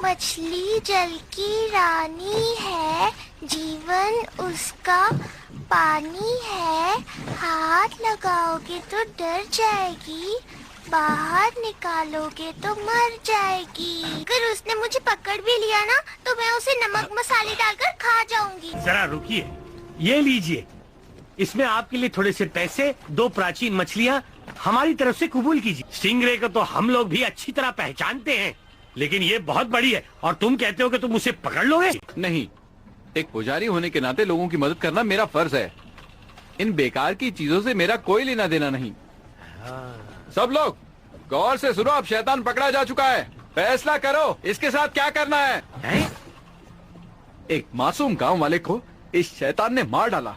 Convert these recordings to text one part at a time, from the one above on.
मछली जल की रानी है, जीवन उसका पानी है। हाथ लगाओगे तो डर जाएगी, बाहर निकालोगे तो मर जाएगी। अगर उसने मुझे पकड़ भी लिया ना तो मैं उसे नमक मसाले डालकर खा जाऊंगी। जरा रुकिए, ये लीजिए, इसमें आपके लिए थोड़े से पैसे, 2 प्राचीन मछलियाँ हमारी तरफ से कबूल कीजिए। स्टिंगरे को तो हम लोग भी अच्छी तरह पहचानते हैं, लेकिन ये बहुत बड़ी है और तुम कहते हो कि तुम उसे पकड़ लोगे? नहीं, एक पुजारी होने के नाते लोगों की मदद करना मेरा फर्ज है। इन बेकार की चीजों से मेरा कोई लेना देना नहीं। सब लोग गौर से सुनो, अब शैतान पकड़ा जा चुका है। फैसला करो, इसके साथ क्या करना है? एक मासूम गांव वाले को इस शैतान ने मार डाला।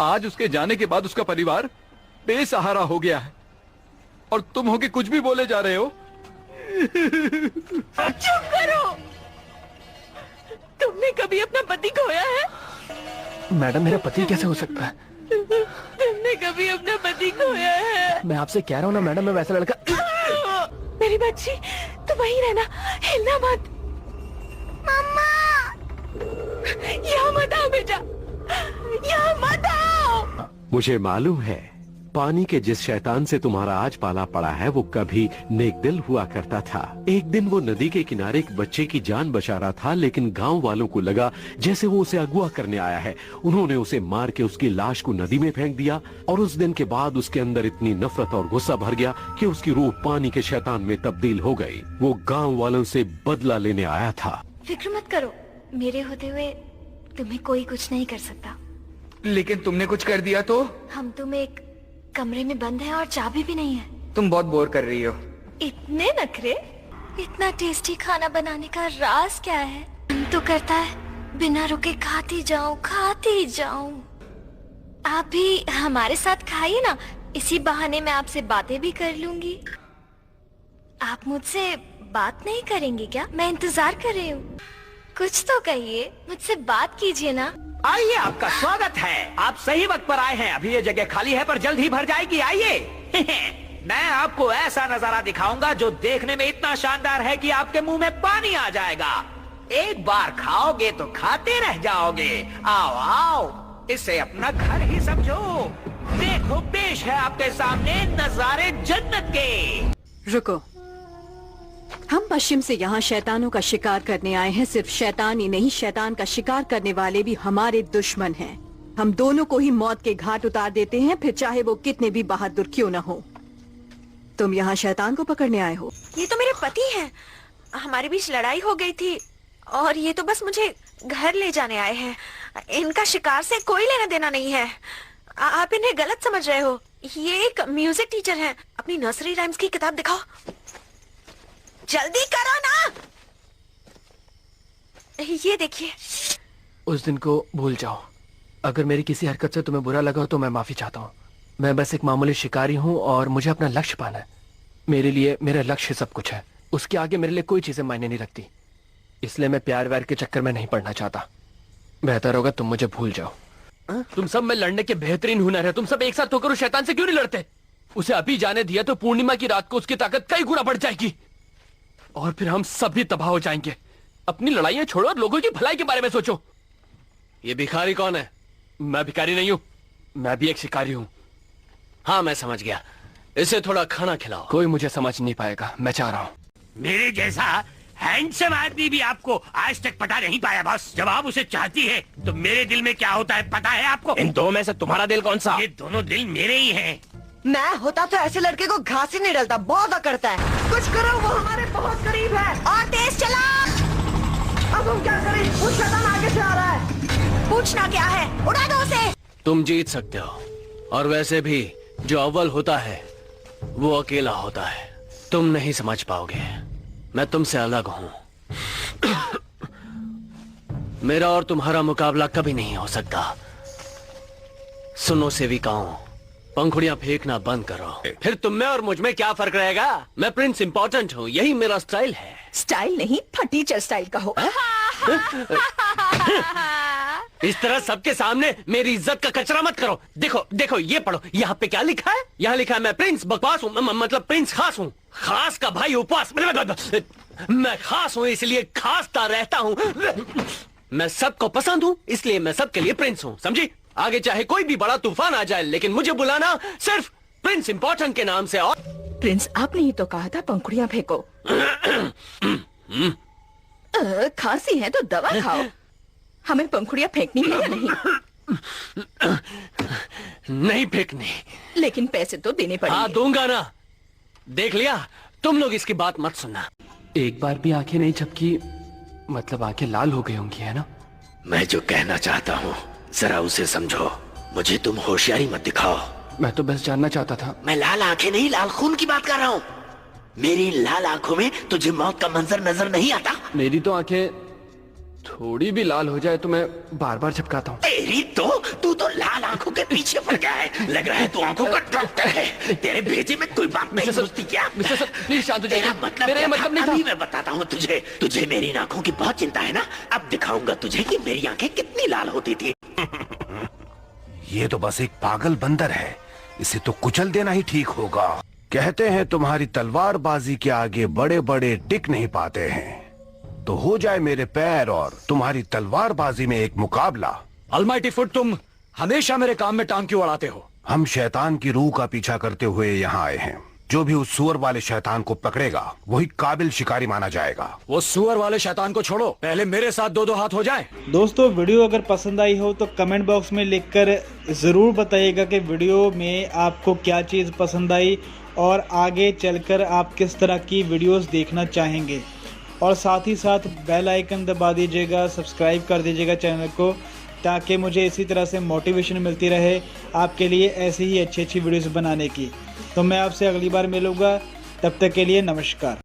आज उसके जाने के बाद उसका परिवार बेसहारा हो गया है और तुम हो के कुछ भी बोले जा रहे हो। चुप करो। तुमने कभी अपना पति खोया है? मैडम, मेरा पति कैसे हो सकता है? तुमने कभी अपना पति खोया है? मैं आपसे कह रहा हूँ ना मैडम, मैं वैसा लड़का। मेरी बच्ची, तुम वहीं रहना, हिलना मत। मम्मा, यहाँ मत आओ बेटा, यहाँ मत आओ। मुझे मालूम है, पानी के जिस शैतान से तुम्हारा आज पाला पड़ा है वो कभी नेक दिल हुआ करता था। एक दिन वो नदी के किनारे एक बच्चे की जान बचा रहा था, लेकिन गांव वालों को लगा जैसे वो उसे अगवा करने आया है। उन्होंने उसे मार के उसकी लाश को नदी में फेंक दिया और उस दिन के बाद उसके अंदर इतनी नफरत और गुस्सा भर गया कि उसकी रूह पानी के शैतान में तब्दील हो गई। वो गाँव वालों से बदला लेने आया था। फिक्र मत करो, मेरे होते हुए तुम्हें कोई कुछ नहीं कर सकता। लेकिन तुमने कुछ कर दिया तो? हम तुम एक कमरे में बंद हैं और चाबी भी नहीं है। तुम बहुत बोर कर रही हो। इतने नखरे? इतना टेस्टी खाना बनाने का राज क्या है? मन तो करता है बिना रुके खाती जाऊं। आप भी हमारे साथ खाइए ना, इसी बहाने मैं आपसे बातें भी कर लूंगी। आप मुझसे बात नहीं करेंगे क्या? मैं इंतजार कर रही हूँ। कुछ तो कहिए, मुझसे बात कीजिए ना। आइए, आपका स्वागत है। आप सही वक्त पर आए हैं। अभी ये जगह खाली है पर जल्द ही भर जाएगी। आइए। मैं आपको ऐसा नजारा दिखाऊंगा जो देखने में इतना शानदार है कि आपके मुंह में पानी आ जाएगा। एक बार खाओगे तो खाते रह जाओगे। आओ आओ, इसे अपना घर ही समझो। देखो, पेश है आपके सामने नजारे जन्नत के। रुको, हम पश्चिम से यहाँ शैतानों का शिकार करने आए हैं। सिर्फ शैतान ही नहीं, शैतान का शिकार करने वाले भी हमारे दुश्मन हैं। हम दोनों को ही मौत के घाट उतार देते हैं, फिर चाहे वो कितने भी बहादुर क्यों न हो। तुम यहाँ शैतान को पकड़ने आए हो? ये तो मेरे पति हैं। हमारे बीच लड़ाई हो गई थी और ये तो बस मुझे घर ले जाने आए हैं। इनका शिकार से कोई लेना देना नहीं है। आप इन्हें गलत समझ रहे हो। ये एक म्यूजिक टीचर हैं। अपनी नर्सरी राइम्स की किताब दिखाओ। जल्दी करो ना। ये देखिए। उस दिन को भूल जाओ। अगर मेरी किसी हरकत से तुम्हें बुरा लगा तो मैं माफी चाहता हूँ। मैं बस एक मामूली शिकारी हूँ और मुझे अपना लक्ष्य पाना है। मेरे लिए मेरा लक्ष्य सब कुछ है। उसके आगे मेरे लिए कोई चीजें मायने नहीं रखती। इसलिए मैं प्यार व्यार के चक्कर में नहीं पड़ना चाहता। बेहतर होगा तुम मुझे भूल जाओ। तुम सब में लड़ने के बेहतरीन हुनर है। तुम सब एक साथ होकर उस शैतान से क्यों नहीं लड़ते? उसे अभी जाने दिया तो पूर्णिमा की रात को उसकी ताकत कई गुना बढ़ जाएगी और फिर हम सभी तबाह हो जाएंगे। अपनी लड़ाइयां छोड़ो और लोगों की भलाई के बारे में सोचो। ये भिखारी कौन है? मैं भिखारी नहीं हूँ, मैं भी एक शिकारी हूँ। हाँ, मैं समझ गया। इसे थोड़ा खाना खिलाओ। कोई मुझे समझ नहीं पाएगा, मैं चाह रहा हूँ। मेरे जैसा हैंडसम आदमी भी आपको आज तक पता नहीं पाया बॉस। जब आप उसे चाहती है तो मेरे दिल में क्या होता है पता है आपको? इन दो में से तुम्हारा दिल कौन सा? ये दोनों दिल मेरे ही हैं। मैं होता तो ऐसे लड़के को घास ही नहीं डलता। बहुत करता है। कुछ करो, वो हमारे बहुत करीब है। और तेज चला। अब हम क्या करें? वो शैतान आगे से आ रहा है। पूछना क्या है? उड़ा दो उसे। तुम जीत सकते हो और वैसे भी जो अव्वल होता है वो अकेला होता है। तुम नहीं समझ पाओगे, मैं तुमसे अलग हूँ। मेरा और तुम्हारा मुकाबला कभी नहीं हो सकता। सुनो सेविकाओं, पंखुड़ियां फेंकना बंद करो। फिर तुम में और मुझ में क्या फर्क रहेगा? मैं प्रिंस इंपॉर्टेंट हूँ, यही मेरा स्टाइल है। स्टाइल नहीं, फटीचर स्टाइल का हो। इस तरह सबके सामने मेरी इज्जत का कचरा मत करो। देखो देखो, ये पढ़ो, यहाँ पे क्या लिखा है? यहाँ लिखा है मैं प्रिंस बकवास हूँ, मतलब प्रिंस खास हूँ। खास का भाई उपवास, मैं खास हूँ इसलिए खासता रहता हूँ। मैं सबको पसंद हूँ इसलिए मैं सबके लिए प्रिंस हूँ, समझी? आगे चाहे कोई भी बड़ा तूफान आ जाए लेकिन मुझे बुलाना सिर्फ प्रिंस इम्पोर्टेंट के नाम से। और प्रिंस, आपने ही तो कहा था पंखुड़ियाँ फेंको। खांसी है तो दवा खाओ। हमें पंखुड़ियाँ फेंकनी है या नहीं? नहीं फेंकनी, लेकिन पैसे तो देने पड़ेंगे। हाँ दूंगा ना। देख लिया, तुम लोग इसकी बात मत सुनना। एक बार भी आंखें नहीं झपकी, मतलब आंखें लाल हो गई होंगी, है ना? मैं जो कहना चाहता हूँ जरा उसे समझो। मुझे तुम होशियारी मत दिखाओ। मैं तो बस जानना चाहता था। मैं लाल आंखें नहीं, लाल खून की बात कर रहा हूँ। मेरी लाल आंखों में तुझे मौत का मंजर नजर नहीं आता? मेरी तो आंखें थोड़ी भी लाल हो जाए तो मैं बार बार झपकाता हूँ। तेरी तो तू तो लाल आंखों के पीछे पड़ गया है। लग रहा है तू आंखों का डॉक्टर है। तेरे भेजे में कोई बात नहीं घुसती क्या? प्लीज शांत हो जाइए। तेरा मतलब मेरा क्या मतलब था? नहीं था। अभी मैं बताता हूँ तुझे। तुझे मेरी आंखों की बहुत चिंता है ना? अब दिखाऊंगा तुझे कि मेरी आंखें कितनी लाल होती थी। ये तो बस एक पागल बंदर है, इसे तो कुचल देना ही ठीक होगा। कहते हैं तुम्हारी तलवारबाजी के आगे बड़े बड़े टिक नहीं पाते हैं, तो हो जाए मेरे पैर और तुम्हारी तलवारबाजी में एक मुकाबला। अलमाइटी फुट, तुम हमेशा मेरे काम में टांग क्यों अड़ाते हो? हम शैतान की रूह का पीछा करते हुए यहाँ आए हैं। जो भी उस सुअर वाले शैतान को पकड़ेगा वही काबिल शिकारी माना जाएगा। वो सुअर वाले शैतान को छोड़ो, पहले मेरे साथ दो दो हाथ हो जाए। दोस्तों, वीडियो अगर पसंद आई हो तो कमेंट बॉक्स में लिखकर ज़रूर बताइएगा कि वीडियो में आपको क्या चीज़ पसंद आई और आगे चलकर आप किस तरह की वीडियोस देखना चाहेंगे। और साथ ही साथ बेल आइकन दबा दीजिएगा, सब्सक्राइब कर दीजिएगा चैनल को, ताकि मुझे इसी तरह से मोटिवेशन मिलती रहे आपके लिए ऐसी ही अच्छी अच्छी वीडियोस बनाने की। तो मैं आपसे अगली बार मिलूँगा, तब तक के लिए नमस्कार।